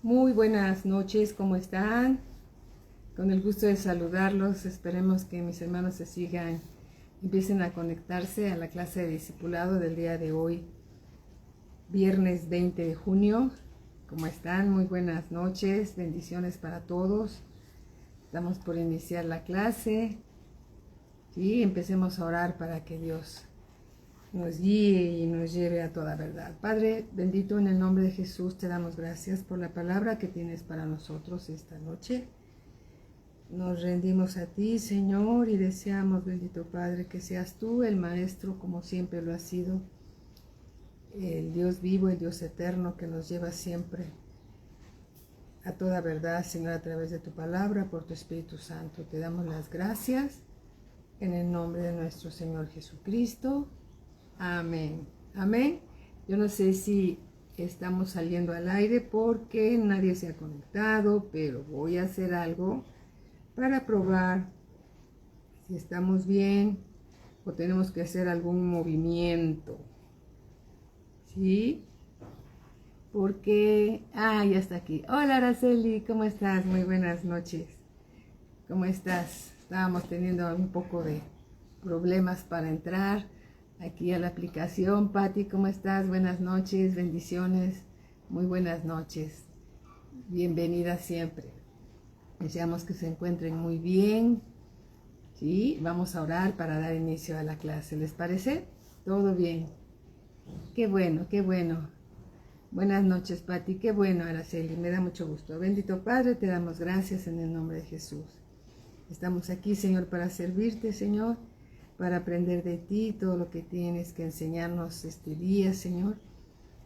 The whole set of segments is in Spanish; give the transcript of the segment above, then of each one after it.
Muy buenas noches, ¿cómo están? Con el gusto de saludarlos, esperemos que mis hermanos empiecen a conectarse a la clase de discipulado del día de hoy, viernes 20 de junio. ¿Cómo están? Muy buenas noches, bendiciones para todos. Estamos por iniciar la clase y empecemos a orar para que Dios nos guíe y nos lleve a toda verdad. Padre bendito, en el nombre de Jesús te damos gracias por la palabra que tienes para nosotros esta noche. Nos rendimos a ti, Señor, y deseamos, bendito Padre, que seas tú el Maestro, como siempre lo has sido, el Dios vivo, el Dios eterno, que nos lleva siempre a toda verdad, Señor, a través de tu palabra, por tu Espíritu Santo. Te damos las gracias en el nombre de nuestro Señor Jesucristo. Amén. Amén. Yo no sé si estamos saliendo al aire porque nadie se ha conectado, pero voy a hacer algo para probar si estamos bien o tenemos que hacer algún movimiento. ¿Sí? Porque... ya está aquí. Hola, Araceli, ¿cómo estás? Muy buenas noches. ¿Cómo estás? Estábamos teniendo un poco de problemas para entrar aquí a la aplicación. Patti, ¿cómo estás? Buenas noches, bendiciones, muy buenas noches. Bienvenida siempre. Deseamos que se encuentren muy bien. Sí, vamos a orar para dar inicio a la clase. ¿Les parece? ¿Todo bien? Qué bueno, qué bueno. Buenas noches, Patti. Qué bueno, Araceli. Me da mucho gusto. Bendito Padre, te damos gracias en el nombre de Jesús. Estamos aquí, Señor, para servirte, Señor, para aprender de ti todo lo que tienes que enseñarnos este día, Señor.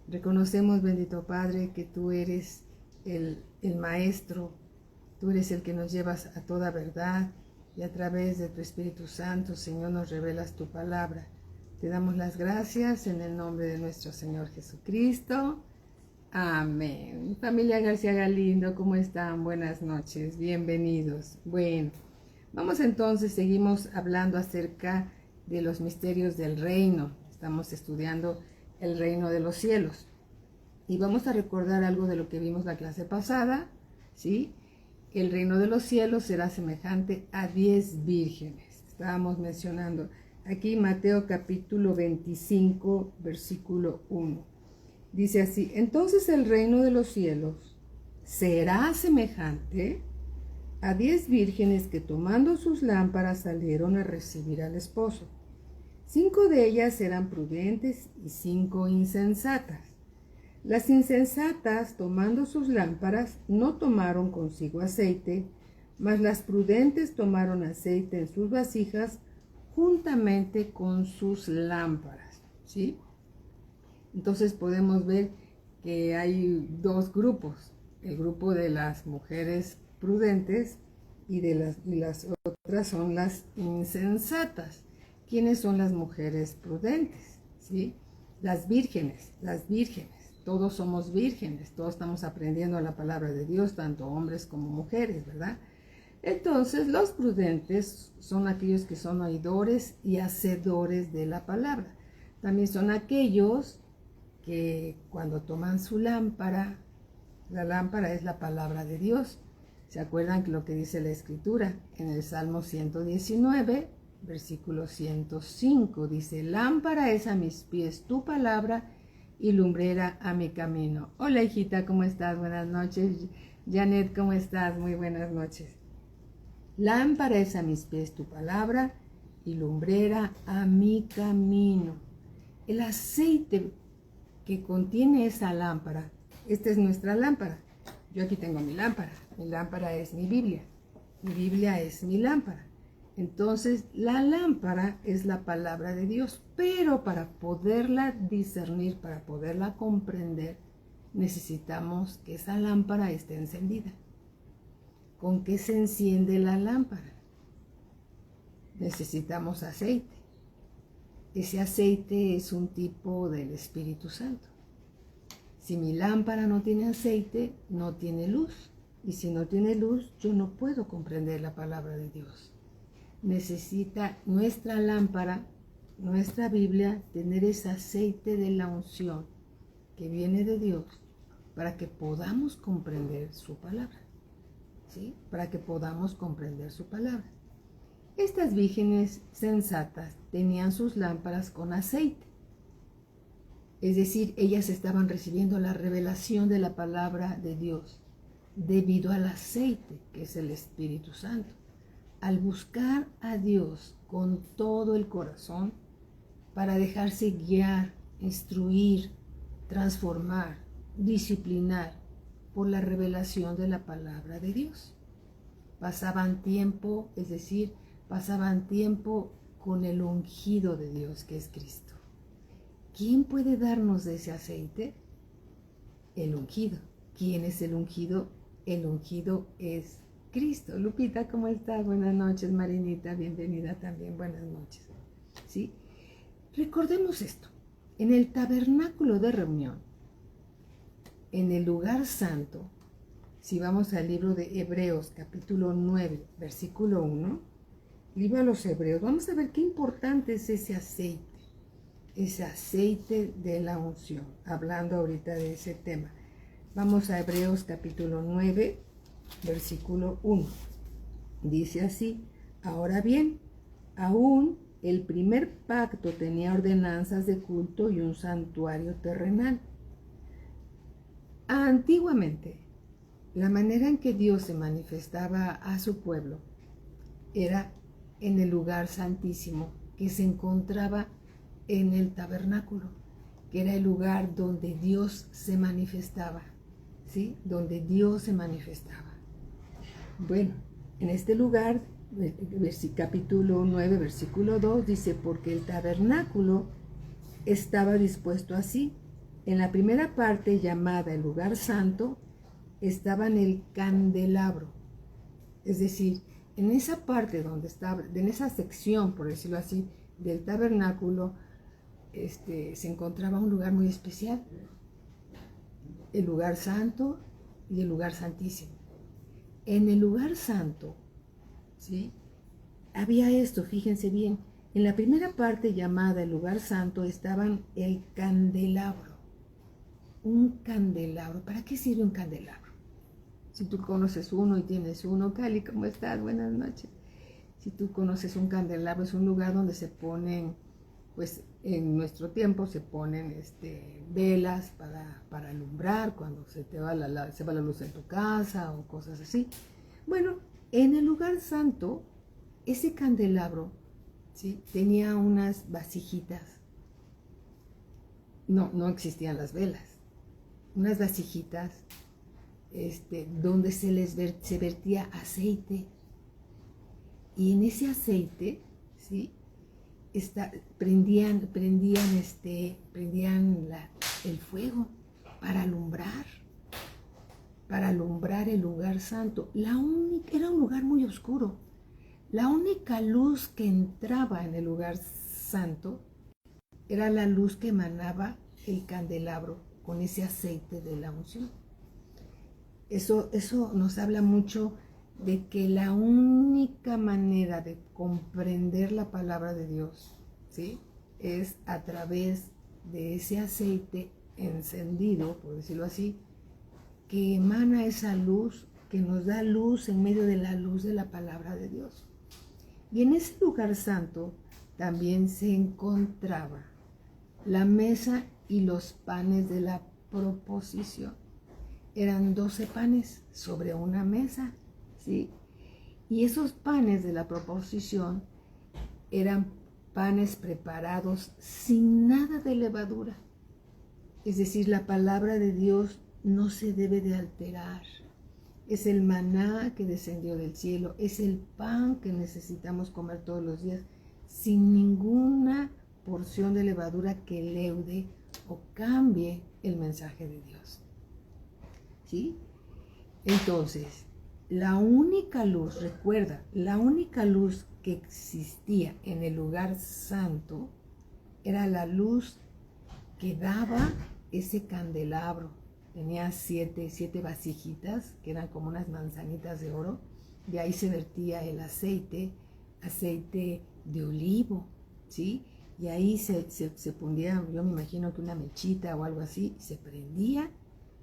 Reconocemos, bendito Padre, que tú eres el Maestro, tú eres el que nos llevas a toda verdad y a través de tu Espíritu Santo, Señor, nos revelas tu palabra. Te damos las gracias en el nombre de nuestro Señor Jesucristo. Amén. Familia García Galindo, ¿cómo están? Buenas noches, bienvenidos. Bueno, vamos entonces, seguimos hablando acerca de los misterios del reino. Estamos estudiando el reino de los cielos. Y vamos a recordar algo de lo que vimos la clase pasada, ¿sí? El reino de los cielos será semejante a 10 vírgenes. Estábamos mencionando aquí Mateo capítulo 25, versículo 1. Dice así: entonces el reino de los cielos será semejante a 10 vírgenes que tomando sus lámparas salieron a recibir al esposo. 5 de ellas eran prudentes y 5 insensatas. Las insensatas, tomando sus lámparas, no tomaron consigo aceite, mas las prudentes tomaron aceite en sus vasijas juntamente con sus lámparas. ¿Sí? Entonces podemos ver que hay dos grupos: el grupo de las mujeres prudentes y las otras son las insensatas. ¿Quiénes son las mujeres prudentes? ¿Sí? Las vírgenes. Todos somos vírgenes, todos estamos aprendiendo la palabra de Dios, tanto hombres como mujeres, ¿verdad? Entonces, los prudentes son aquellos que son oidores y hacedores de la palabra. También son aquellos que cuando toman su lámpara, la lámpara es la palabra de Dios. ¿Se acuerdan que lo que dice la Escritura? En el Salmo 119, versículo 105, dice: lámpara es a mis pies tu palabra y lumbrera a mi camino. Hola, hijita, ¿cómo estás? Buenas noches. Janet, ¿cómo estás? Muy buenas noches. Lámpara es a mis pies tu palabra y lumbrera a mi camino. El aceite que contiene esa lámpara, esta es nuestra lámpara. Yo aquí tengo mi lámpara es mi Biblia es mi lámpara. Entonces, la lámpara es la palabra de Dios, pero para poderla discernir, para poderla comprender, necesitamos que esa lámpara esté encendida. ¿Con qué se enciende la lámpara? Necesitamos aceite. Ese aceite es un tipo del Espíritu Santo. Si mi lámpara no tiene aceite, no tiene luz. Y si no tiene luz, yo no puedo comprender la palabra de Dios. Necesita nuestra lámpara, nuestra Biblia, tener ese aceite de la unción que viene de Dios para que podamos comprender su palabra, ¿sí? Para que podamos comprender su palabra. Estas vírgenes sensatas tenían sus lámparas con aceite. Es decir, ellas estaban recibiendo la revelación de la palabra de Dios debido al aceite, que es el Espíritu Santo. Al buscar a Dios con todo el corazón para dejarse guiar, instruir, transformar, disciplinar por la revelación de la palabra de Dios. Pasaban tiempo, es decir, pasaban tiempo con el ungido de Dios, que es Cristo. ¿Quién puede darnos de ese aceite? El ungido. ¿Quién es el ungido? El ungido es Cristo. Lupita, ¿cómo estás? Buenas noches. Marinita, bienvenida también. Buenas noches. ¿Sí? Recordemos esto. En el tabernáculo de reunión, en el lugar santo, si vamos al libro de Hebreos, capítulo 9, versículo 1, libro a los Hebreos, vamos a ver qué importante es ese aceite de la unción, hablando ahorita de ese tema. Vamos a Hebreos capítulo 9, versículo 1. Dice así: ahora bien, aún el primer pacto tenía ordenanzas de culto y un santuario terrenal. Antiguamente, la manera en que Dios se manifestaba a su pueblo era en el lugar santísimo, que se encontraba en el tabernáculo, que era el lugar donde Dios se manifestaba, ¿sí? Donde Dios se manifestaba. Bueno, en este lugar, capítulo 9, versículo 2, dice: porque el tabernáculo estaba dispuesto así. En la primera parte, llamada el lugar santo, estaba en el candelabro. Es decir, en esa parte donde estaba, en esa sección, por decirlo así, del tabernáculo, se encontraba un lugar muy especial, el lugar santo y el lugar santísimo. En el lugar santo, ¿sí?, había esto, fíjense bien, en la primera parte llamada el lugar santo estaban el candelabro. Un candelabro. ¿Para qué sirve un candelabro? Si tú conoces uno y tienes uno, Cali, ¿cómo estás? Buenas noches. Si tú conoces un candelabro, es un lugar donde se ponen, pues en nuestro tiempo se ponen velas para alumbrar cuando se va la luz en tu casa o cosas así. Bueno, en el lugar santo, ese candelabro, ¿sí?, tenía unas vasijitas. No existían las velas. Unas vasijitas donde se vertía aceite. Y en ese aceite, ¿sí?, prendían el fuego para alumbrar el lugar santo. Era un lugar muy oscuro. La única luz que entraba en el lugar santo era la luz que emanaba el candelabro con ese aceite de la unción. Eso nos habla mucho de que la única manera de comprender la palabra de Dios, ¿sí?, es a través de ese aceite encendido, por decirlo así, que emana esa luz, que nos da luz en medio de la luz de la palabra de Dios. Y en ese lugar santo también se encontraba la mesa y los panes de la proposición. Eran 12 panes sobre una mesa, ¿sí? Y esos panes de la proposición eran panes preparados sin nada de levadura. Es decir, la palabra de Dios no se debe de alterar. Es el maná que descendió del cielo, es el pan que necesitamos comer todos los días, sin ninguna porción de levadura que leude o cambie el mensaje de Dios. ¿Sí? Entonces, la única luz, recuerda, la única luz que existía en el lugar santo era la luz que daba ese candelabro. Tenía siete vasijitas que eran como unas manzanitas de oro. De ahí se vertía el aceite de olivo, ¿sí? Y ahí se pondía, yo me imagino que una mechita o algo así, y se prendía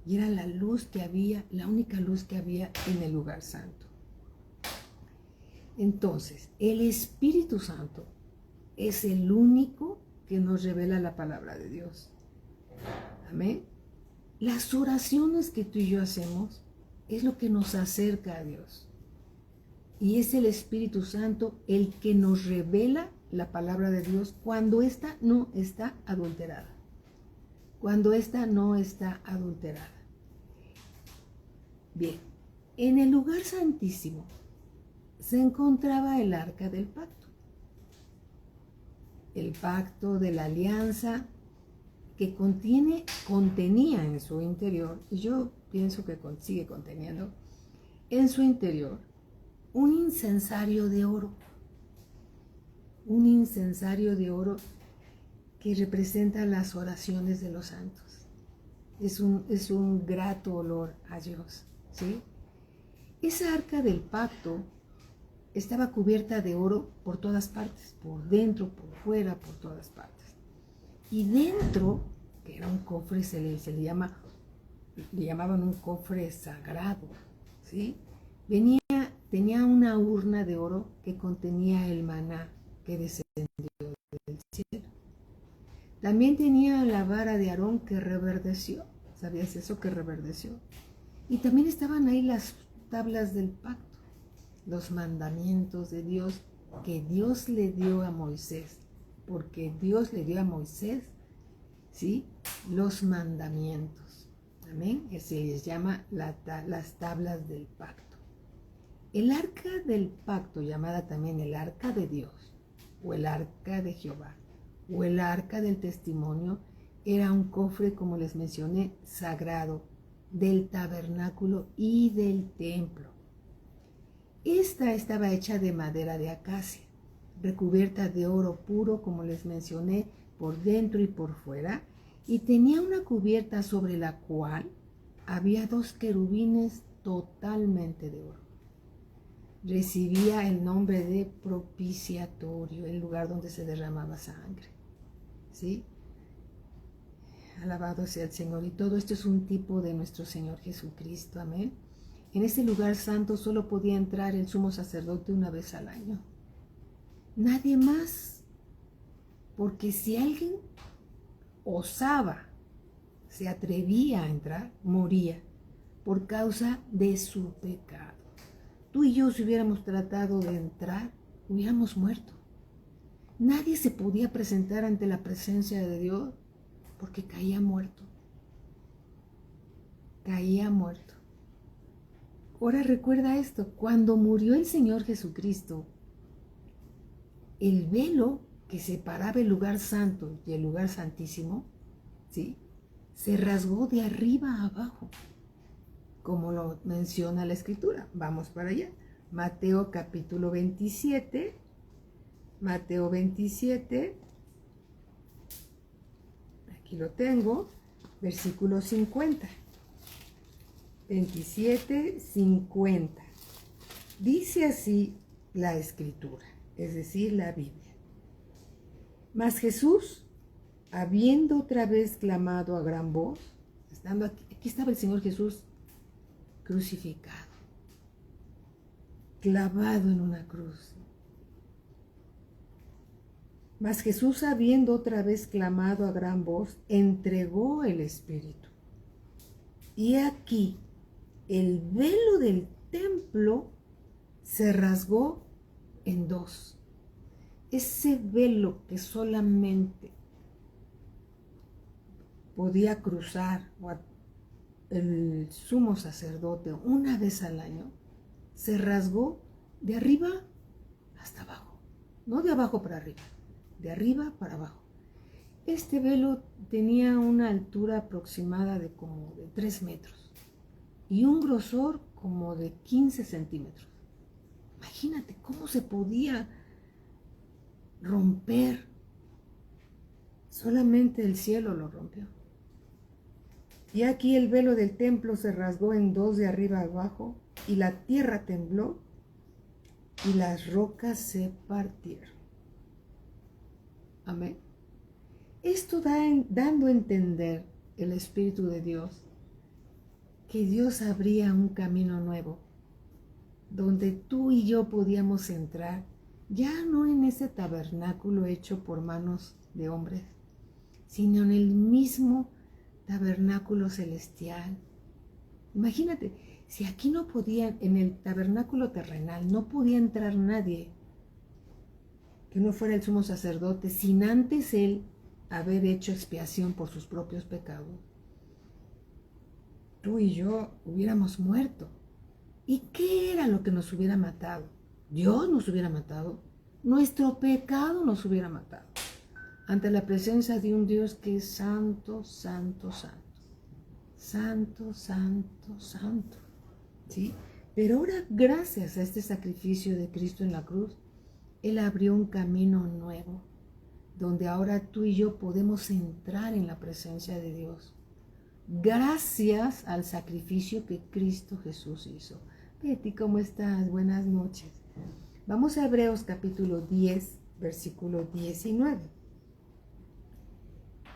y era la luz que había, la única luz que había en el lugar santo. Entonces, el Espíritu Santo es el único que nos revela la palabra de Dios. Amén. Las oraciones que tú y yo hacemos es lo que nos acerca a Dios. Y es el Espíritu Santo el que nos revela la palabra de Dios cuando ésta no está adulterada. Cuando ésta no está adulterada. Bien, en el lugar santísimo se encontraba el arca del pacto. El pacto de la alianza que contenía en su interior, y yo pienso que sigue conteniendo, en su interior, un incensario de oro. Un incensario de oro que representa las oraciones de los santos. Es un grato olor a Dios, ¿sí? Esa arca del pacto estaba cubierta de oro por todas partes, por dentro, por fuera, por todas partes. Y dentro, que era un cofre, le llamaban un cofre sagrado, ¿sí? Tenía una urna de oro que contenía el maná que descendió del cielo. También tenía la vara de Aarón que reverdeció. ¿Sabías eso? Que reverdeció. Y también estaban ahí las tablas del pacto, los mandamientos de Dios que Dios le dio a Moisés, porque Dios le dio a Moisés, ¿sí?, los mandamientos. Amén. Se les llama las tablas del pacto. El arca del pacto, llamada también el arca de Dios, o el arca de Jehová, o el arca del testimonio, era un cofre, como les mencioné, sagrado, del tabernáculo y del templo. Esta estaba hecha de madera de acacia, recubierta de oro puro, como les mencioné, por dentro y por fuera, y tenía una cubierta sobre la cual había 2 querubines totalmente de oro. Recibía el nombre de propiciatorio, el lugar donde se derramaba sangre, ¿sí? Alabado sea el Señor. Y todo esto es un tipo de nuestro Señor Jesucristo, amén. En ese lugar santo solo podía entrar el sumo sacerdote una vez al año. Nadie más, porque si alguien osaba, se atrevía a entrar, moría por causa de su pecado. Tú y yo, si hubiéramos tratado de entrar, hubiéramos muerto. Nadie se podía presentar ante la presencia de Dios porque caía muerto. Caía muerto. Ahora recuerda esto, cuando murió el Señor Jesucristo, el velo que separaba el lugar santo y el lugar santísimo, ¿sí?, se rasgó de arriba a abajo, como lo menciona la Escritura. Vamos para allá. Mateo capítulo 27. Mateo 27. Aquí lo tengo. Versículo 50. 27, 50. Dice así la Escritura, es decir, la Biblia. Mas Jesús, habiendo otra vez clamado a gran voz, aquí estaba el Señor Jesús crucificado, clavado en una cruz. Mas Jesús, habiendo otra vez clamado a gran voz, entregó el Espíritu. Y aquí el velo del templo se rasgó en 2. Ese velo que solamente podía cruzar el sumo sacerdote una vez al año, se rasgó de arriba hasta abajo, no de abajo para arriba, de arriba para abajo. Este velo tenía una altura aproximada de como de 3 metros y un grosor como de 15 centímetros. Imagínate cómo se podía romper. Solamente el cielo lo rompió. Y aquí el velo del templo se rasgó en 2 de arriba a abajo, y la tierra tembló, y las rocas se partieron. Amén. Esto dando a entender el Espíritu de Dios que Dios abría un camino nuevo, donde tú y yo podíamos entrar, ya no en ese tabernáculo hecho por manos de hombres, sino en el mismo tabernáculo celestial. Imagínate, si aquí no podía, en el tabernáculo terrenal, no podía entrar nadie que no fuera el sumo sacerdote, sin antes él haber hecho expiación por sus propios pecados, tú y yo hubiéramos muerto. ¿Y qué era lo que nos hubiera matado? ¿Dios nos hubiera matado? Nuestro pecado nos hubiera matado. Ante la presencia de un Dios que es santo, santo, santo. Santo, santo, santo. ¿Sí? Pero ahora, gracias a este sacrificio de Cristo en la cruz, Él abrió un camino nuevo, donde ahora tú y yo podemos entrar en la presencia de Dios. Gracias al sacrificio que Cristo Jesús hizo. Betty, ¿cómo estás? Buenas noches. Vamos a Hebreos capítulo 10, versículo 19.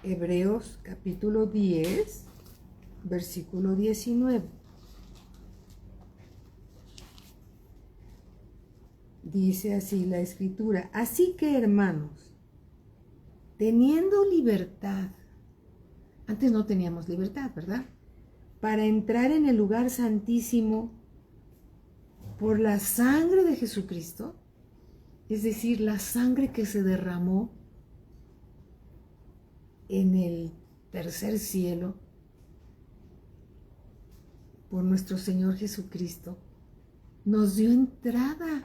Hebreos capítulo 10, versículo 19. Dice así la escritura: así que, hermanos, teniendo libertad, antes no teníamos libertad, ¿verdad?, para entrar en el lugar santísimo por la sangre de Jesucristo, es decir, la sangre que se derramó en el tercer cielo por nuestro Señor Jesucristo, nos dio entrada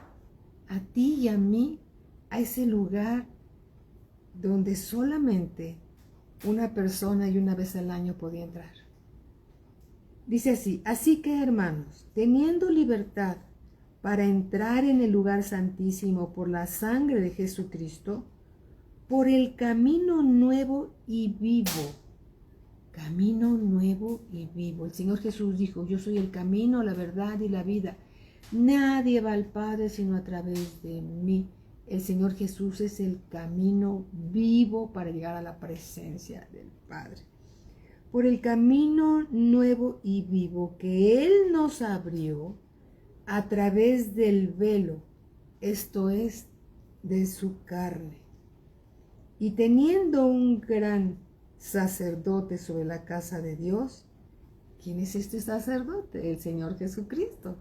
a ti y a mí a ese lugar donde solamente una persona y una vez al año podía entrar. Dice así: así que, hermanos, teniendo libertad para entrar en el lugar santísimo por la sangre de Jesucristo, por el camino nuevo y vivo. Camino nuevo y vivo. El Señor Jesús dijo: yo soy el camino, la verdad y la vida. Nadie va al Padre sino a través de mí. El Señor Jesús es el camino vivo para llegar a la presencia del Padre. Por el camino nuevo y vivo que Él nos abrió a través del velo, esto es, de su carne. Y teniendo un gran sacerdote sobre la casa de Dios, ¿quién es este sacerdote? El Señor Jesucristo.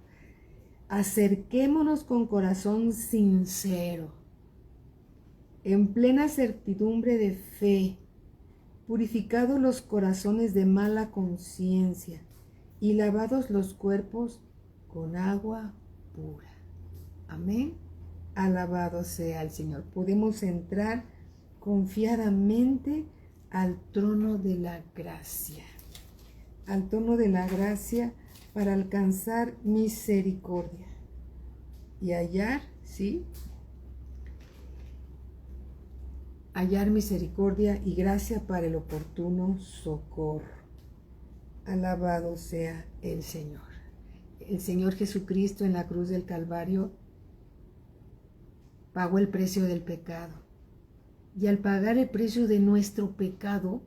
Acerquémonos con corazón sincero, en plena certidumbre de fe, purificados los corazones de mala conciencia y lavados los cuerpos con agua pura. Amén. Alabado sea el Señor. Podemos entrar confiadamente al trono de la gracia. Al trono de la gracia para alcanzar misericordia y hallar, ¿sí?, hallar misericordia y gracia para el oportuno socorro. Alabado sea el Señor. El Señor Jesucristo en la cruz del Calvario pagó el precio del pecado. Y al pagar el precio de nuestro pecado,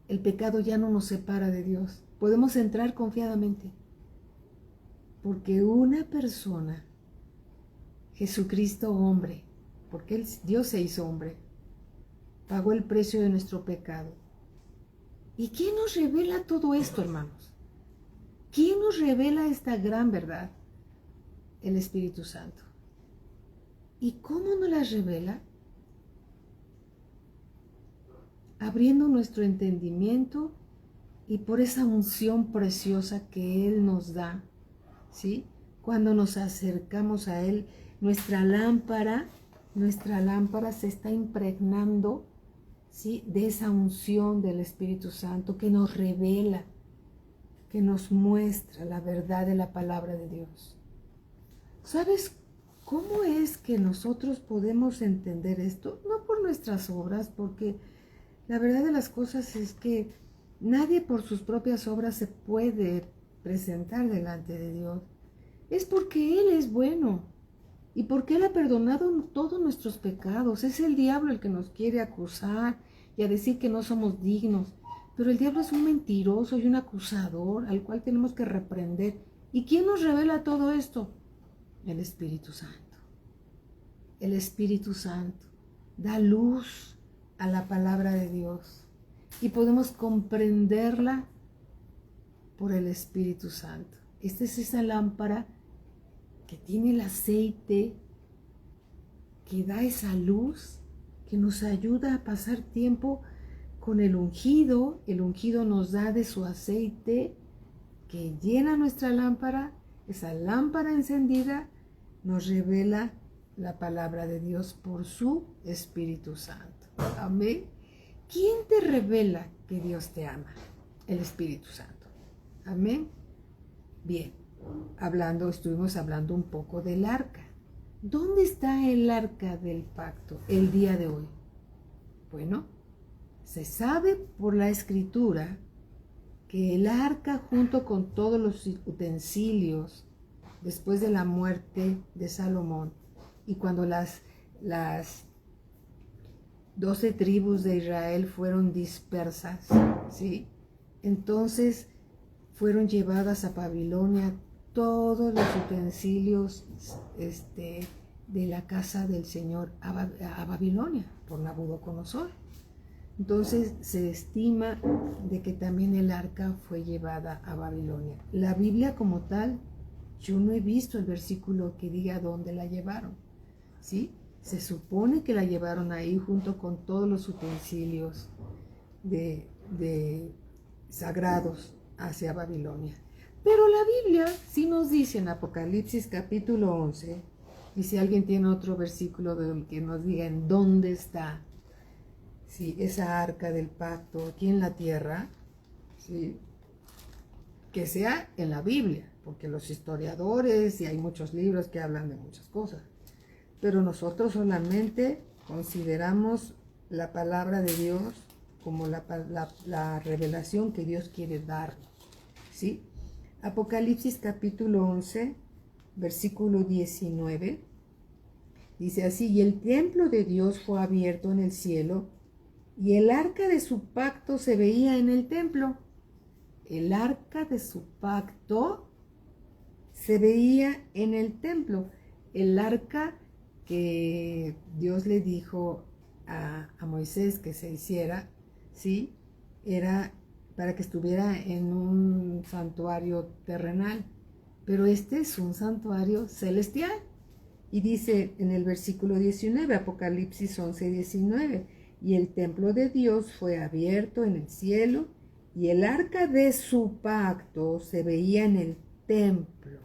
el pecado ya no nos separa de Dios. Podemos entrar confiadamente. Porque una persona, Jesucristo hombre, porque Dios se hizo hombre, pagó el precio de nuestro pecado. ¿Y quién nos revela todo esto, hermanos? ¿Quién nos revela esta gran verdad? El Espíritu Santo. ¿Y cómo nos la revela? Abriendo nuestro entendimiento y por esa unción preciosa que Él nos da, ¿sí? Cuando nos acercamos a Él, nuestra lámpara se está impregnando, ¿sí?, de esa unción del Espíritu Santo que nos revela, que nos muestra la verdad de la palabra de Dios. ¿Sabes cómo es que nosotros podemos entender esto? No por nuestras obras, porque la verdad de las cosas es que nadie por sus propias obras se puede presentar delante de Dios. Es porque Él es bueno y porque Él ha perdonado todos nuestros pecados. Es el diablo el que nos quiere acusar y a decir que no somos dignos. Pero el diablo es un mentiroso y un acusador al cual tenemos que reprender. ¿Y quién nos revela todo esto? El Espíritu Santo. El Espíritu Santo da luz a la palabra de Dios y podemos comprenderla por el Espíritu Santo. Esta es esa lámpara que tiene el aceite, que da esa luz, que nos ayuda a pasar tiempo con el ungido. El ungido nos da de su aceite que llena nuestra lámpara. Esa lámpara encendida nos revela la palabra de Dios por su Espíritu Santo. Amén. ¿Quién te revela que Dios te ama? El Espíritu Santo. Amén. Bien, estuvimos hablando un poco del arca. ¿Dónde está el arca del pacto el día de hoy? Bueno, se sabe por la Escritura que el arca, junto con todos los utensilios, después de la muerte de Salomón, y cuando las 12 tribus de Israel fueron dispersas, ¿sí? Entonces fueron llevadas a Babilonia todos los utensilios de la casa del Señor a Babilonia por Nabucodonosor. Entonces se estima de que también el arca fue llevada a Babilonia. La Biblia como tal, yo no he visto el versículo que diga dónde la llevaron, ¿sí? Se supone que la llevaron ahí junto con todos los utensilios de sagrados hacia Babilonia. Pero la Biblia sí nos dice en Apocalipsis capítulo 11, y si alguien tiene otro versículo que nos diga en dónde está, ¿sí?, esa arca del pacto aquí en la tierra, ¿sí?, que sea en la Biblia, porque los historiadores y hay muchos libros que hablan de muchas cosas, pero nosotros solamente consideramos la palabra de Dios como la revelación que Dios quiere darnos, ¿sí? Apocalipsis capítulo 11, versículo 19, dice así: y el templo de Dios fue abierto en el cielo, y el arca de su pacto se veía en el templo. El arca de su pacto se veía en el templo. El arca que Dios le dijo a Moisés que se hiciera, ¿sí?, era para que estuviera en un santuario terrenal, pero este es un santuario celestial. Y dice en el versículo 19, Apocalipsis 11, 19, y el templo de Dios fue abierto en el cielo, y el arca de su pacto se veía en el templo.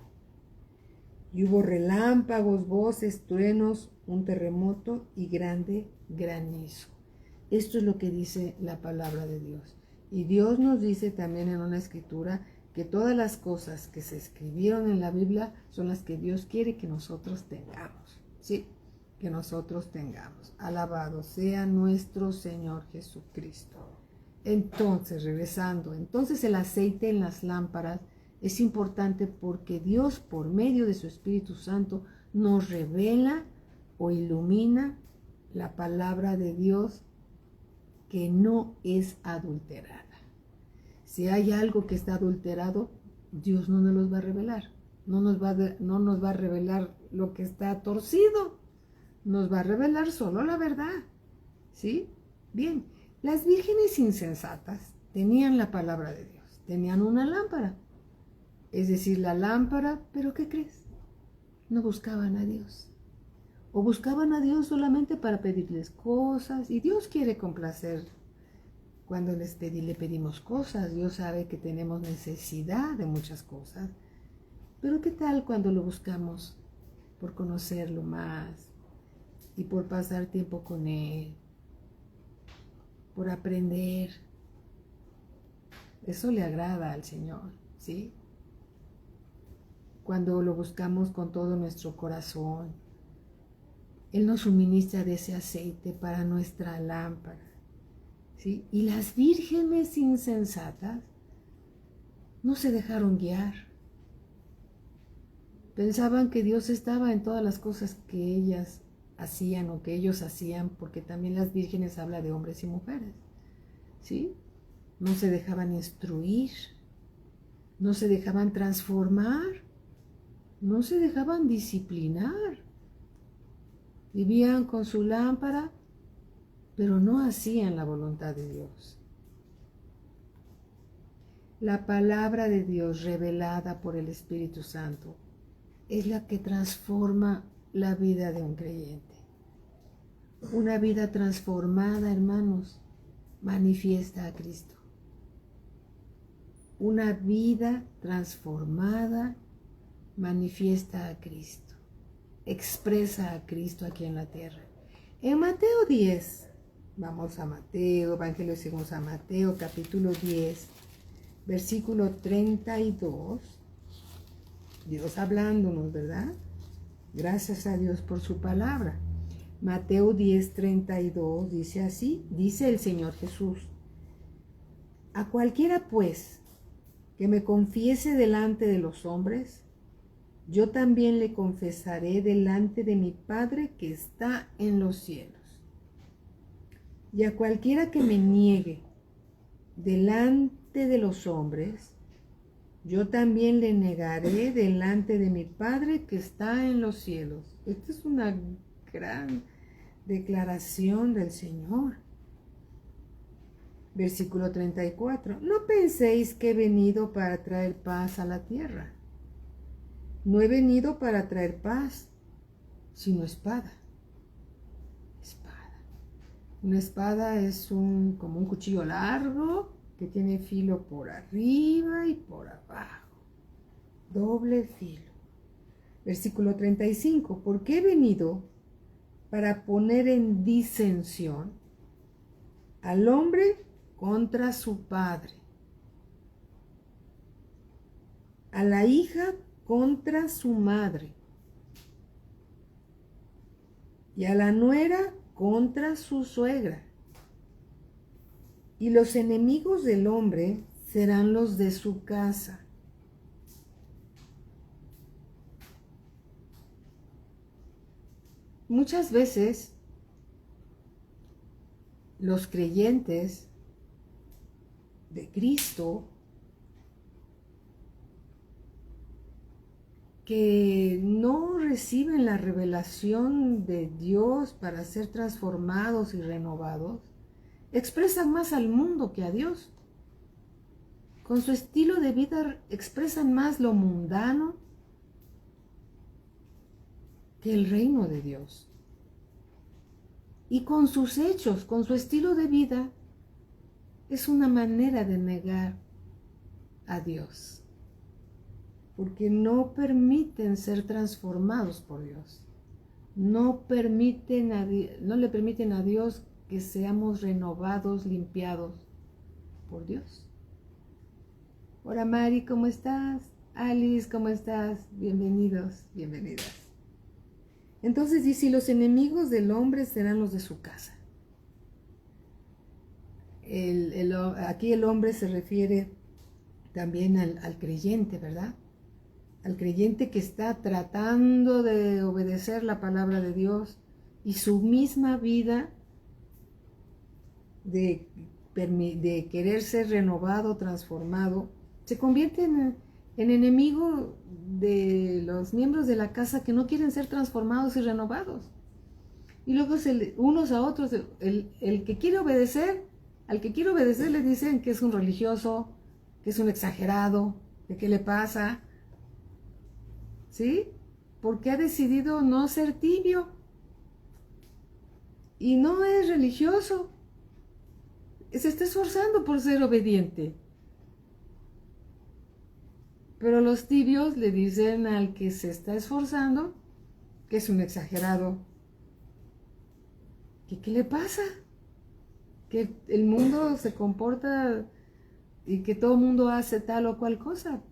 Y hubo relámpagos, voces, truenos, un terremoto y grande granizo. Esto es lo que dice la palabra de Dios. Y Dios nos dice también en una escritura que todas las cosas que se escribieron en la Biblia son las que Dios quiere que nosotros tengamos, ¿sí? Que nosotros tengamos. Alabado sea nuestro Señor Jesucristo. Entonces, regresando, entonces el aceite en las lámparas es importante porque Dios, por medio de su Espíritu Santo, nos revela o ilumina la palabra de Dios que no es adulterada. Si hay algo que está adulterado, Dios no nos los va a revelar. No nos va a revelar lo que está torcido. Nos va a revelar solo la verdad. ¿Sí? Bien, las vírgenes insensatas tenían la palabra de Dios. Tenían una lámpara. Es decir, la lámpara, pero ¿qué crees? No buscaban a Dios. O buscaban a Dios solamente para pedirles cosas. Y Dios quiere complacer. Cuando le pedimos cosas, Dios sabe que tenemos necesidad de muchas cosas. Pero ¿qué tal cuando lo buscamos por conocerlo más y por pasar tiempo con Él, por aprender? Eso le agrada al Señor, ¿sí? Cuando lo buscamos con todo nuestro corazón, Él nos suministra de ese aceite para nuestra lámpara. ¿Sí? Y las vírgenes insensatas no se dejaron guiar. Pensaban que Dios estaba en todas las cosas que ellas hacían o que ellos hacían, porque también las vírgenes habla de hombres y mujeres, ¿sí? no se dejaban instruir, no se dejaban transformar, no se dejaban disciplinar. Vivían con su lámpara, pero no hacían la voluntad de Dios. La palabra de Dios revelada por el Espíritu Santo es la que transforma la vida de un creyente. Una vida transformada, hermanos, manifiesta a Cristo. Una vida transformada manifiesta a Cristo. Expresa a Cristo aquí en la tierra. En Mateo 10, vamos a Mateo, Evangelio según San Mateo, capítulo 10, versículo 32. Dios hablándonos, ¿verdad? Gracias a Dios por su palabra. Mateo 10, 32 dice así, dice el Señor Jesús: a cualquiera pues que me confiese delante de los hombres, yo también le confesaré delante de mi Padre que está en los cielos. Y a cualquiera que me niegue delante de los hombres, yo también le negaré delante de mi Padre que está en los cielos. Esta es una gran declaración del Señor. Versículo 34. No penséis que he venido para traer paz a la tierra. No he venido para traer paz, sino espada. Espada. Una espada es como un cuchillo largo que tiene filo por arriba y por abajo. Doble filo. Versículo 35. Porque he venido para poner en disensión al hombre contra su padre, a la hija contra su madre, y a la nuera contra su suegra. Y los enemigos del hombre serán los de su casa. Muchas veces los creyentes de Cristo que no reciben la revelación de Dios para ser transformados y renovados, expresan más al mundo que a Dios. Con su estilo de vida expresan más lo mundano que el reino de Dios. Y con sus hechos, con su estilo de vida, es una manera de negar a Dios, porque no permiten ser transformados por Dios. No le permiten a Dios que seamos renovados, limpiados por Dios. Hola Mari, ¿cómo estás? Alice, ¿cómo estás? Bienvenidos, bienvenidas. Entonces dice, los enemigos del hombre serán los de su casa. Aquí el hombre se refiere también al creyente, ¿verdad? Al creyente que está tratando de obedecer la palabra de Dios y su misma vida de querer ser renovado, transformado, se convierte en enemigo de los miembros de la casa que no quieren ser transformados y renovados. Y luego unos a otros, el que quiere obedecer, al que quiere obedecer le dicen que es un religioso, que es un exagerado, que qué le pasa, ¿sí? Porque ha decidido no ser tibio y no es religioso, se está esforzando por ser obediente. Pero los tibios le dicen al que se está esforzando que es un exagerado. ¿Qué le pasa? Que el mundo se comporta y que todo el mundo hace tal o cual cosa.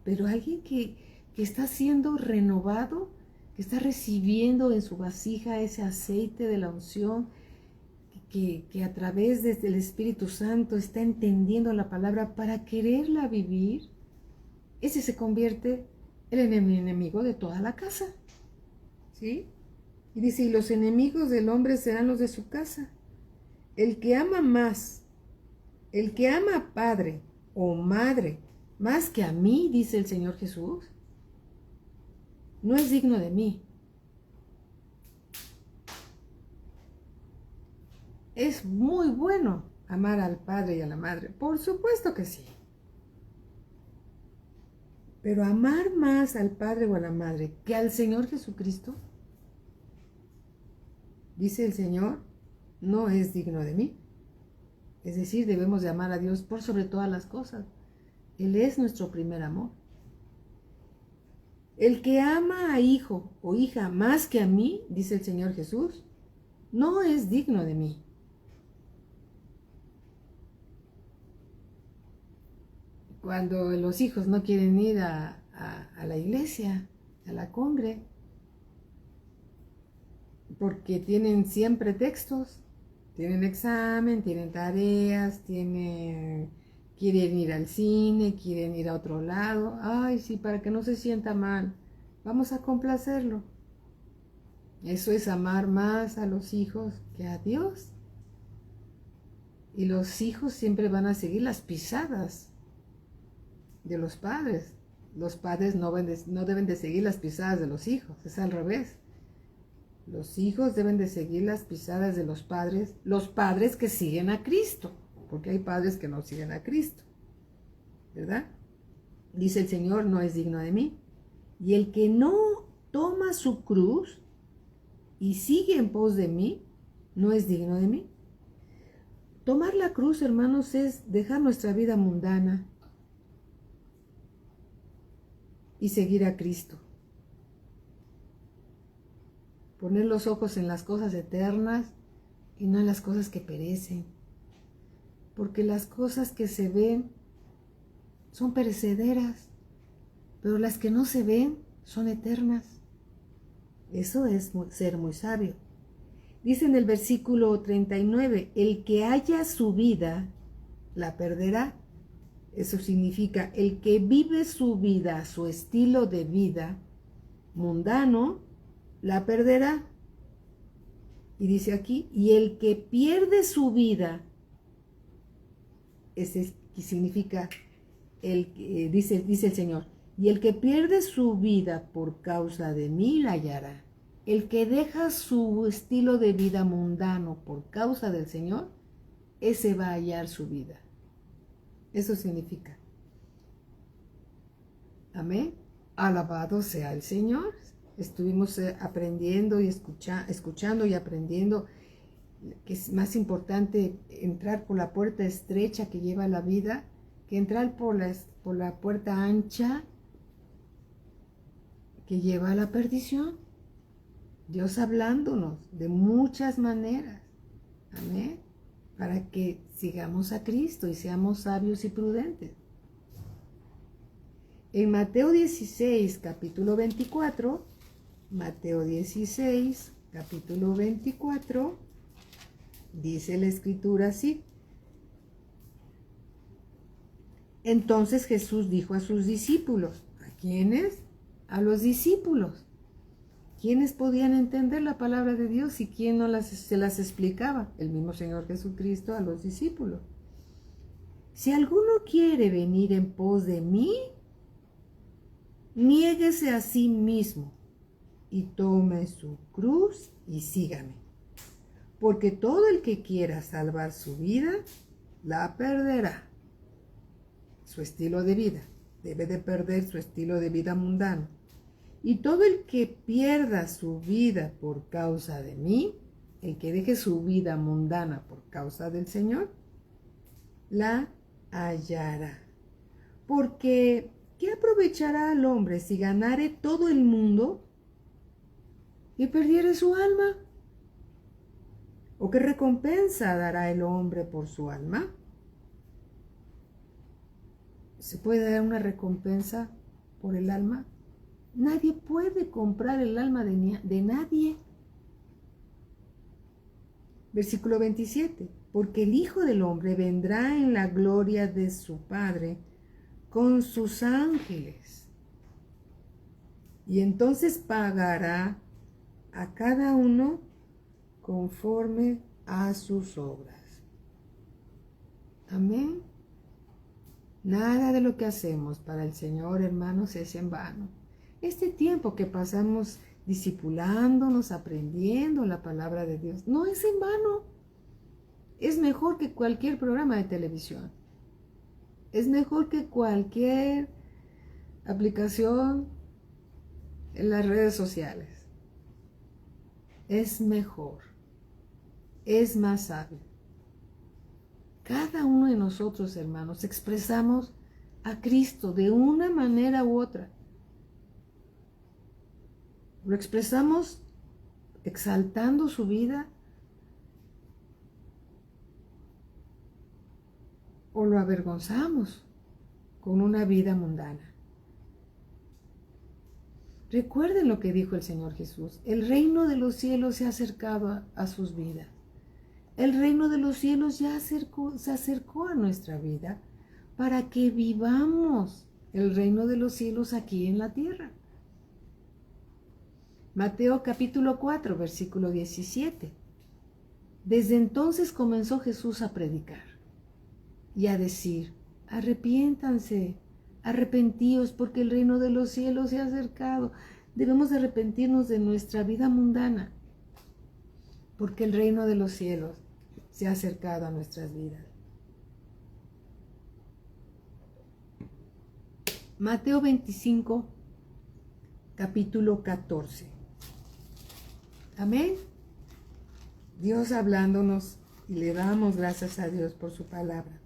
Pero alguien que está siendo renovado, que está recibiendo en su vasija ese aceite de la unción, que a través del Espíritu Santo está entendiendo la palabra para quererla vivir, ese se convierte en el enemigo de toda la casa. ¿Sí? Y dice, y los enemigos del hombre serán los de su casa. El que ama más El que ama a padre o madre más que a mí, dice el Señor Jesús, no es digno de mí. Es muy bueno amar al padre y a la madre, por supuesto que sí. Pero amar más al padre o a la madre que al Señor Jesucristo, dice el Señor, no es digno de mí. Es decir, debemos de amar a Dios por sobre todas las cosas. Él es nuestro primer amor. El que ama a hijo o hija más que a mí, dice el Señor Jesús, no es digno de mí. Cuando los hijos no quieren ir a la iglesia, a la congre, porque tienen siempre textos, tienen examen, tienen tareas, quieren ir al cine, quieren ir a otro lado. Ay, sí, para que no se sienta mal, vamos a complacerlo. Eso es amar más a los hijos que a Dios. Y los hijos siempre van a seguir las pisadas de los padres. Los padres no deben de seguir las pisadas de los hijos, es al revés. Los hijos deben de seguir las pisadas de los padres que siguen a Cristo, porque hay padres que no siguen a Cristo, ¿verdad? Dice el Señor, no es digno de mí. Y el que no toma su cruz y sigue en pos de mí, no es digno de mí. Tomar la cruz, hermanos, es dejar nuestra vida mundana y seguir a Cristo. Poner los ojos en las cosas eternas y no en las cosas que perecen. Porque las cosas que se ven son perecederas, pero las que no se ven son eternas. Eso es ser muy sabio. Dice en el versículo 39, el que haya su vida, la perderá. Eso significa, el que vive su vida, su estilo de vida mundano, la perderá. Y dice aquí, y el que pierde su vida, ese significa, dice el Señor, y el que pierde su vida por causa de mí la hallará. El que deja su estilo de vida mundano por causa del Señor, ese va a hallar su vida. Eso significa. Amén. Alabado sea el Señor. Estuvimos aprendiendo y escuchando y aprendiendo que es más importante entrar por la puerta estrecha que lleva a la vida que entrar por la puerta ancha que lleva a la perdición. Dios hablándonos de muchas maneras. Amén. Para que sigamos a Cristo y seamos sabios y prudentes. En Mateo 16, capítulo 24, Mateo 16, capítulo 24, dice la Escritura así. Entonces Jesús dijo a sus discípulos, ¿a quiénes? A los discípulos. ¿Quiénes podían entender la palabra de Dios y quién no se las explicaba? El mismo Señor Jesucristo a los discípulos. Si alguno quiere venir en pos de mí, niéguese a sí mismo y tome su cruz y sígame. Porque todo el que quiera salvar su vida, la perderá. Su estilo de vida. Debe de perder su estilo de vida mundano. Y todo el que pierda su vida por causa de mí, el que deje su vida mundana por causa del Señor, la hallará. Porque, ¿qué aprovechará al hombre si ganare todo el mundo y perdiere su alma? ¿O qué recompensa dará el hombre por su alma? ¿Se puede dar una recompensa por el alma? Nadie puede comprar el alma de nadie. Versículo 27. Porque el Hijo del Hombre vendrá en la gloria de su Padre con sus ángeles. Y entonces pagará a cada uno conforme a sus obras. Amén. Nada de lo que hacemos para el Señor, hermanos, es en vano. Este tiempo que pasamos discipulándonos, aprendiendo la palabra de Dios, no es en vano. Es mejor que cualquier programa de televisión. Es mejor que cualquier aplicación en las redes sociales. Es mejor. Es más sabio. Cada uno de nosotros, hermanos, expresamos a Cristo de una manera u otra. Lo expresamos exaltando su vida o lo avergonzamos con una vida mundana. Recuerden lo que dijo el Señor Jesús. El reino de los cielos se ha acercado a sus vidas. El reino de los cielos ya se acercó a nuestra vida para que vivamos el reino de los cielos aquí en la tierra. Mateo capítulo 4, versículo 17. Desde entonces comenzó Jesús a predicar y a decir: arrepiéntanse, arrepentíos, porque el reino de los cielos se ha acercado. Debemos arrepentirnos de nuestra vida mundana, porque el reino de los cielos se ha acercado a nuestras vidas. Mateo 25, capítulo 14. Amén. Dios hablándonos, y le damos gracias a Dios por su palabra.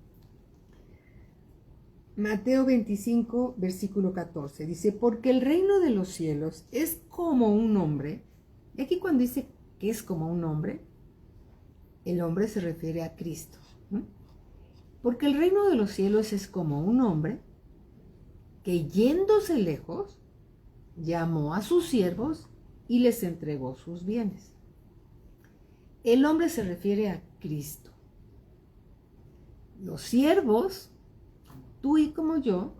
Mateo 25, versículo 14, dice: porque el reino de los cielos es como un hombre. Y aquí cuando dice que es como un hombre, el hombre se refiere a Cristo. Porque el reino de los cielos es como un hombre que, yéndose lejos, llamó a sus siervos y les entregó sus bienes. El hombre se refiere a Cristo. Los siervos, tú y como yo,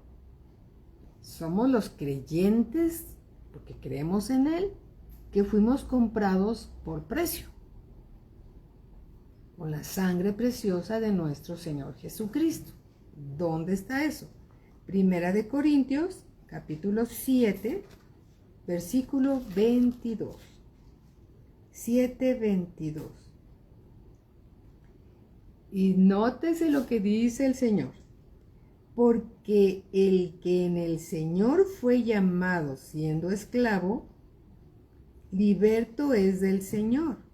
somos los creyentes, porque creemos en Él, que fuimos comprados por precio, con la sangre preciosa de nuestro Señor Jesucristo. ¿Dónde está eso? Primera de Corintios, capítulo 7, versículo 22. 7:22. Y nótese lo que dice el Señor. Porque el que en el Señor fue llamado siendo esclavo, liberto es del Señor.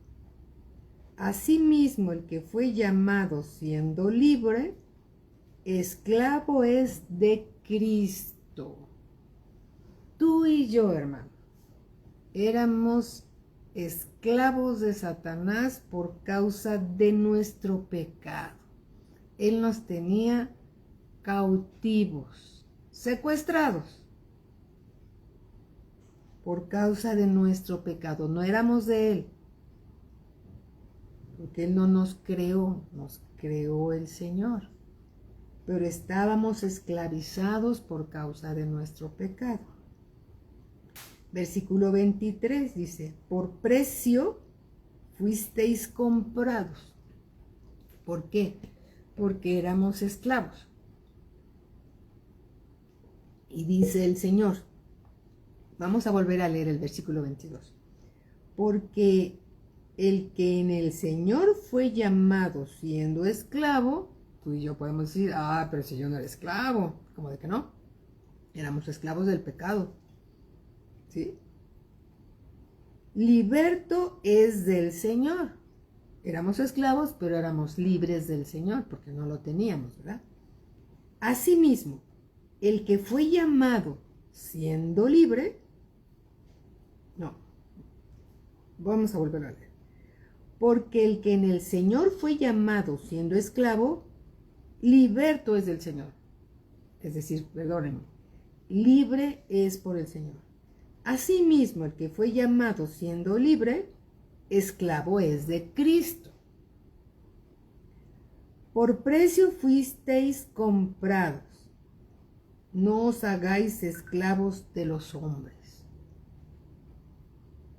Asimismo, el que fue llamado siendo libre, esclavo es de Cristo. Tú y yo, hermano, éramos esclavos de Satanás por causa de nuestro pecado. Él nos tenía cautivos, secuestrados, por causa de nuestro pecado. No éramos de Él, porque Él no nos creó el Señor. Pero estábamos esclavizados por causa de nuestro pecado. Versículo 23 dice: por precio fuisteis comprados. ¿Por qué? Porque éramos esclavos. Y dice el Señor, vamos a volver a leer el versículo 22. Porque el que en el Señor fue llamado siendo esclavo, tú y yo podemos decir: pero si yo no era esclavo. ¿Cómo de que no? Éramos esclavos del pecado. ¿Sí? Liberto es del Señor. Éramos esclavos, pero éramos libres del Señor, porque no lo teníamos, ¿verdad? Asimismo, el que fue llamado siendo libre, no, vamos a volver a leer. Porque el que en el Señor fue llamado siendo esclavo, liberto es del Señor. Es decir, perdónenme, libre es por el Señor. Asimismo, el que fue llamado siendo libre, esclavo es de Cristo. Por precio fuisteis comprados. No os hagáis esclavos de los hombres.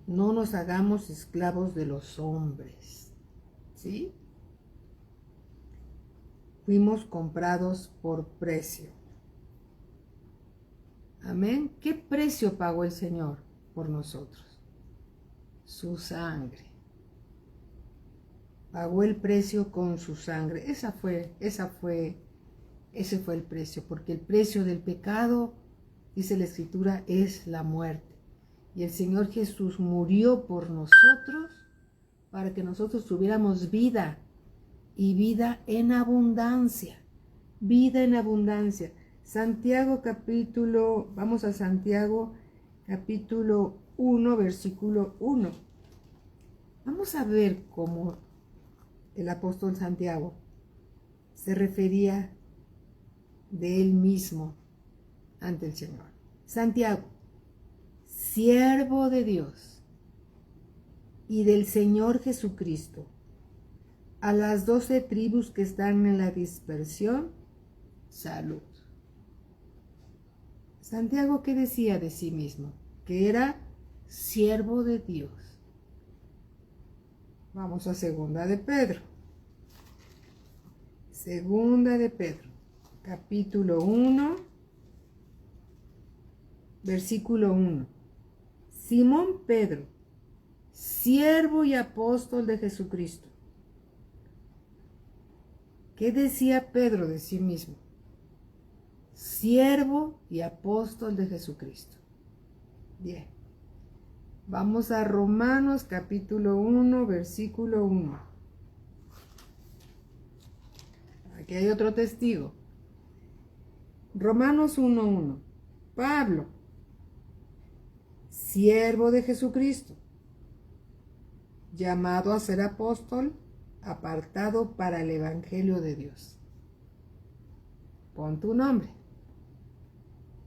No nos hagamos esclavos de los hombres. ¿Sí? fuimos comprados por precio. Amén. ¿Qué precio pagó el Señor por nosotros? Su sangre. Pagó el precio con su sangre. Ese fue el precio, porque el precio del pecado, dice la Escritura, es la muerte. Y el Señor Jesús murió por nosotros para que nosotros tuviéramos vida y vida en abundancia. Vida en abundancia. Vamos a Santiago capítulo 1, versículo 1. Vamos a ver cómo el apóstol Santiago se refería de él mismo ante el Señor. Santiago, siervo de Dios y del Señor Jesucristo, a las 12 tribus que están en la dispersión, salud. Santiago, ¿qué decía de sí mismo? Que era siervo de Dios. Vamos a Segunda de Pedro. Segunda de Pedro, capítulo 1, versículo 1. Simón Pedro, siervo y apóstol de Jesucristo. ¿Qué decía Pedro de sí mismo? Siervo y apóstol de Jesucristo. Bien. Vamos a Romanos capítulo 1, versículo 1. Aquí hay otro testigo. Romanos 1:1. Pablo, siervo de Jesucristo, llamado a ser apóstol, apartado para el Evangelio de Dios. Pon tu nombre.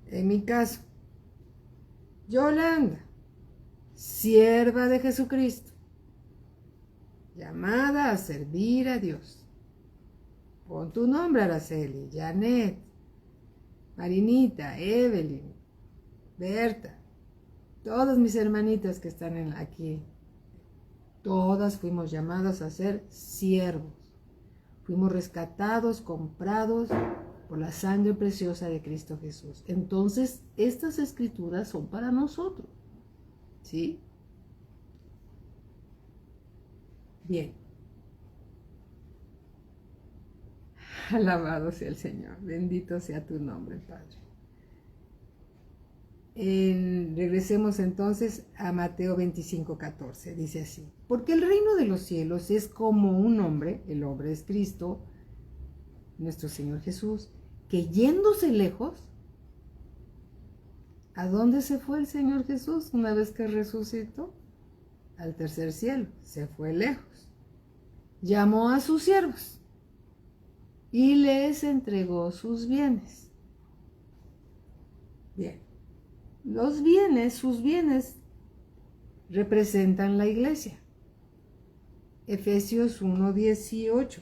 En mi caso, Yolanda, sierva de Jesucristo, llamada a servir a Dios. Pon tu nombre, Araceli, Janet, Marinita, Evelyn, Berta, todas mis hermanitas que están aquí. Todas fuimos llamadas a ser siervos. Fuimos rescatados, comprados por la sangre preciosa de Cristo Jesús. Entonces, estas escrituras son para nosotros. ¿Sí? Bien. Alabado sea el Señor. Bendito sea tu nombre, Padre. Regresemos entonces a Mateo 25:14. Dice así: porque el reino de los cielos es como un hombre, el hombre es Cristo, nuestro Señor Jesús, que yéndose lejos, ¿a dónde se fue el Señor Jesús una vez que resucitó? Al tercer cielo, se fue lejos. Llamó a sus siervos y les entregó sus bienes. Bien. Sus bienes representan la iglesia. Efesios 1:18.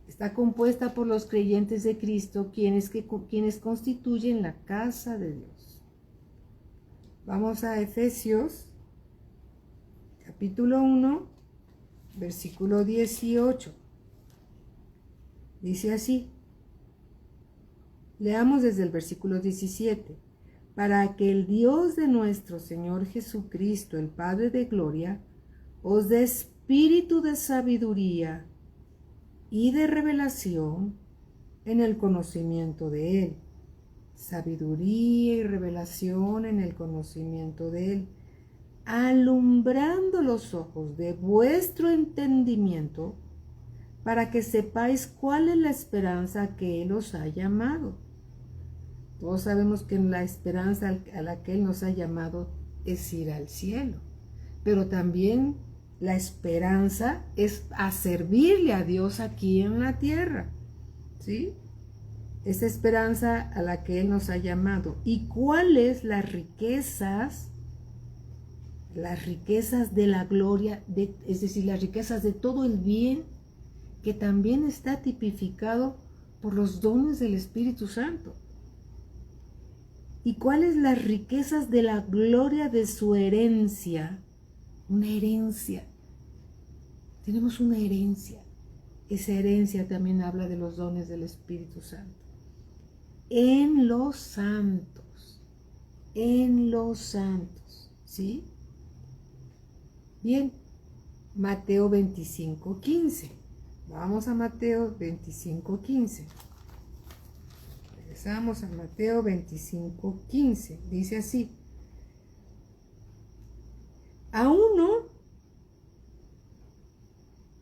Está compuesta por los creyentes de Cristo, quienes constituyen la casa de Dios. Vamos a Efesios, capítulo 1, versículo 18. Dice así. Leamos desde el versículo 17. Para que el Dios de nuestro Señor Jesucristo, el Padre de gloria, os dé espíritu de sabiduría y de revelación en el conocimiento de Él. Sabiduría y revelación en el conocimiento de Él, alumbrando los ojos de vuestro entendimiento, para que sepáis cuál es la esperanza que Él os ha llamado. Todos sabemos que la esperanza a la que Él nos ha llamado es ir al cielo, pero también la esperanza es a servirle a Dios aquí en la tierra, ¿sí? Esa esperanza a la que Él nos ha llamado. ¿Y cuáles las riquezas? Las riquezas de la gloria, es decir, las riquezas de todo el bien que también está tipificado por los dones del Espíritu Santo. ¿Y cuáles las riquezas de la gloria de su herencia? Una herencia. Tenemos una herencia. esa herencia también habla de los dones del Espíritu Santo. En los santos, ¿sí? Bien, Mateo 25:15. Vamos a Mateo 25:15. Regresamos a Mateo 25:15. Dice así: a uno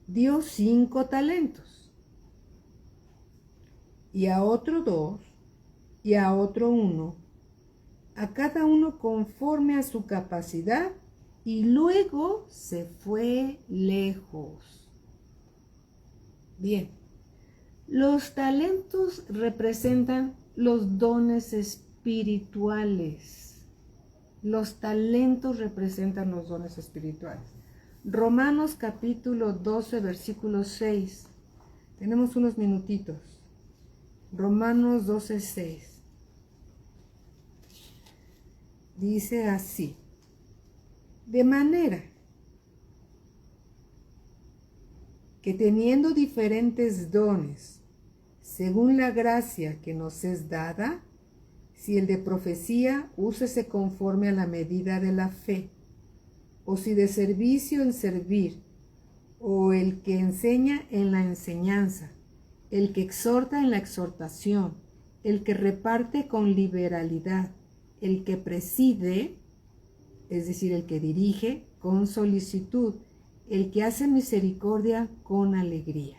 dio 5 talentos, y a otro 2, y a otro 1, a cada uno conforme a su capacidad, y luego se fue lejos. Bien, los talentos representan los dones espirituales. Los talentos representan los dones espirituales. Romanos capítulo 12, versículo 6. Tenemos unos minutitos. Romanos 12, 6. Dice así: de manera que teniendo diferentes dones, según la gracia que nos es dada, si el de profecía, úsese conforme a la medida de la fe, o si de servicio en servir, o el que enseña en la enseñanza, el que exhorta en la exhortación, el que reparte con liberalidad, el que preside, es decir, el que dirige, con solicitud, el que hace misericordia con alegría.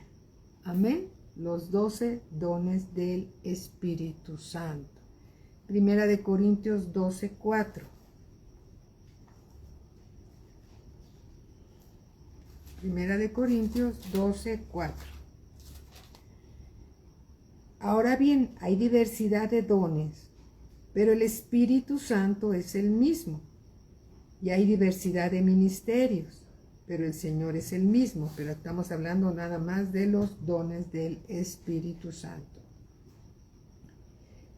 Amén. Los 12 dones del Espíritu Santo. Primera de Corintios 12:4. Primera de Corintios 12:4. Ahora bien, hay diversidad de dones, pero el Espíritu Santo es el mismo. Y hay diversidad de ministerios, pero el Señor es el mismo. Pero estamos hablando nada más de los dones del Espíritu Santo.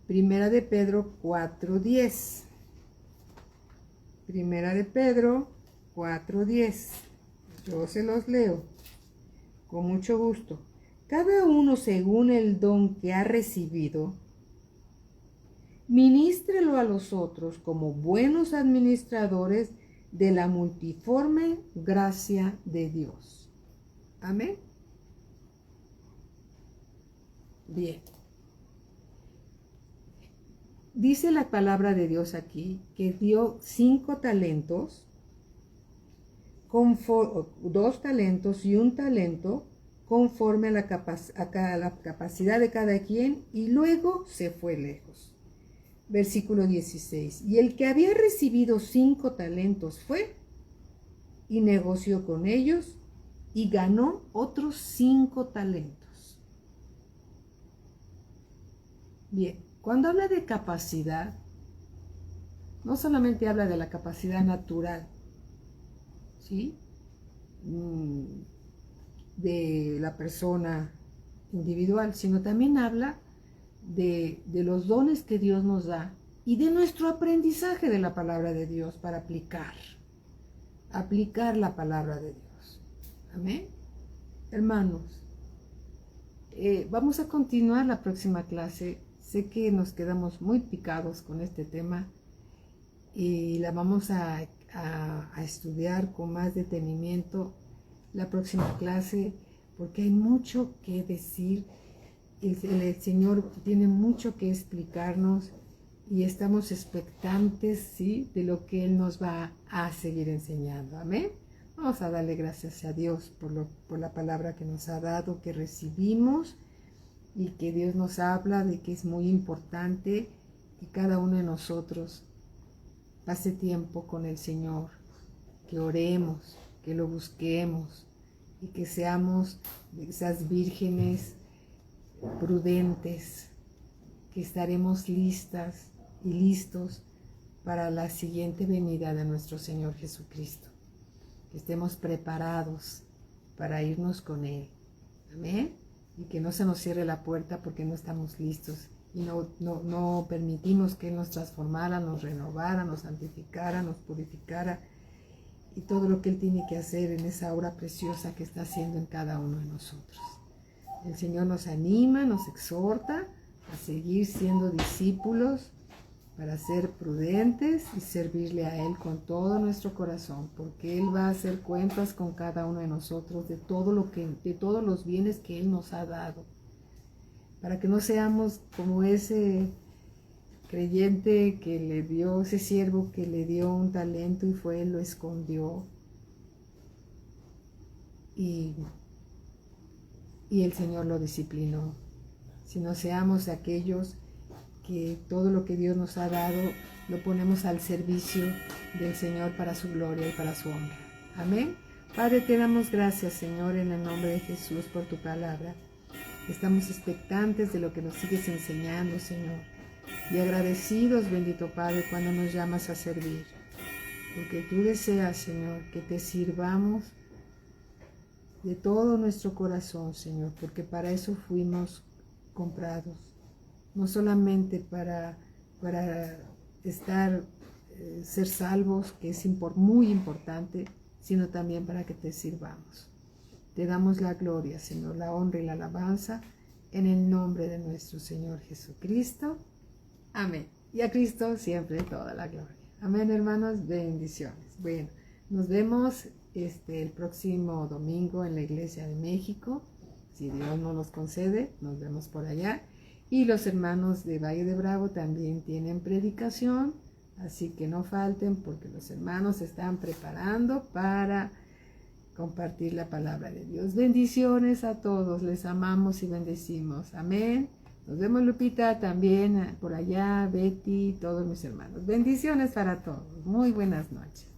Primera de Pedro 4:10. Primera de Pedro 4:10. Yo se los leo con mucho gusto. Cada uno según el don que ha recibido, ministrelo a los otros como buenos administradores de la multiforme gracia de Dios. Amén. Bien. Dice la palabra de Dios aquí que dio 5 talentos, 2 talentos y 1 talento conforme a la capacidad de cada quien, y luego se fue lejos. Versículo 16. Y el que había recibido 5 talentos fue y negoció con ellos y ganó otros 5 talentos. Bien, cuando habla de capacidad, no solamente habla de la capacidad natural, ¿sí? De la persona individual, sino también habla de los dones que Dios nos da y de nuestro aprendizaje de la palabra de Dios para aplicar la palabra de Dios. Amén. Hermanos, vamos a continuar la próxima clase. Sé que nos quedamos muy picados con este tema y la vamos a estudiar con más detenimiento la próxima clase, porque hay mucho que decir. El Señor tiene mucho que explicarnos y estamos expectantes, ¿sí?, de lo que Él nos va a seguir enseñando. Amén. Vamos a darle gracias a Dios por la palabra que nos ha dado, que recibimos, y que Dios nos habla de que es muy importante que cada uno de nosotros pase tiempo con el Señor, que oremos, que lo busquemos y que seamos esas vírgenes prudentes, que estaremos listas y listos para la siguiente venida de nuestro Señor Jesucristo, que estemos preparados para irnos con Él. Amén. Y que no se nos cierre la puerta porque no estamos listos y no permitimos que Él nos transformara, nos renovara, nos santificara, nos purificara, y todo lo que Él tiene que hacer en esa obra preciosa que está haciendo en cada uno de nosotros. El Señor nos anima, nos exhorta a seguir siendo discípulos para ser prudentes y servirle a Él con todo nuestro corazón, porque Él va a hacer cuentas con cada uno de nosotros de todos los bienes que Él nos ha dado, para que no seamos como ese creyente que le dio, ese siervo que le dio un talento y fue, lo escondió y el Señor lo disciplinó, sino seamos aquellos que todo lo que Dios nos ha dado lo ponemos al servicio del Señor para su gloria y para su honra. Amén. Padre, te damos gracias, Señor, en el nombre de Jesús por tu palabra. Estamos expectantes de lo que nos sigues enseñando, Señor, y agradecidos, bendito Padre, cuando nos llamas a servir, porque tú deseas, Señor, que te sirvamos de todo nuestro corazón, Señor, porque para eso fuimos comprados, no solamente para ser salvos, que es muy importante, sino también para que te sirvamos. Te damos la gloria, Señor, la honra y la alabanza en el nombre de nuestro Señor Jesucristo. Amén. Y a Cristo siempre toda la gloria. Amén, hermanos. Bendiciones. Bueno, nos vemos el próximo domingo en la Iglesia de México. Si Dios nos los concede, nos vemos por allá. Y los hermanos de Valle de Bravo también tienen predicación, así que no falten, porque los hermanos se están preparando para compartir la palabra de Dios. Bendiciones a todos, les amamos y bendecimos. Amén. Nos vemos, Lupita, también por allá, Betty, todos mis hermanos. Bendiciones para todos. Muy buenas noches.